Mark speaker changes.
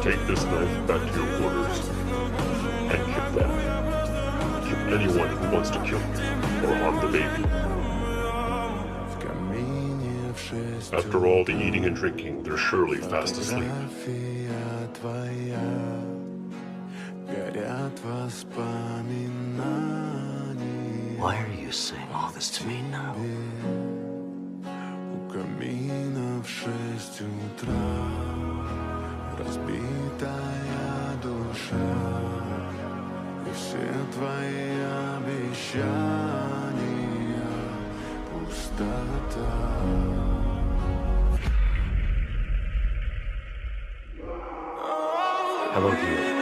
Speaker 1: Take this knife back to your quarters and kill them. Kill anyone who wants to kill you or harm the baby. After all the eating and drinking, they're surely fast asleep.
Speaker 2: Why are you saying all this to me now?
Speaker 3: Hello, dear.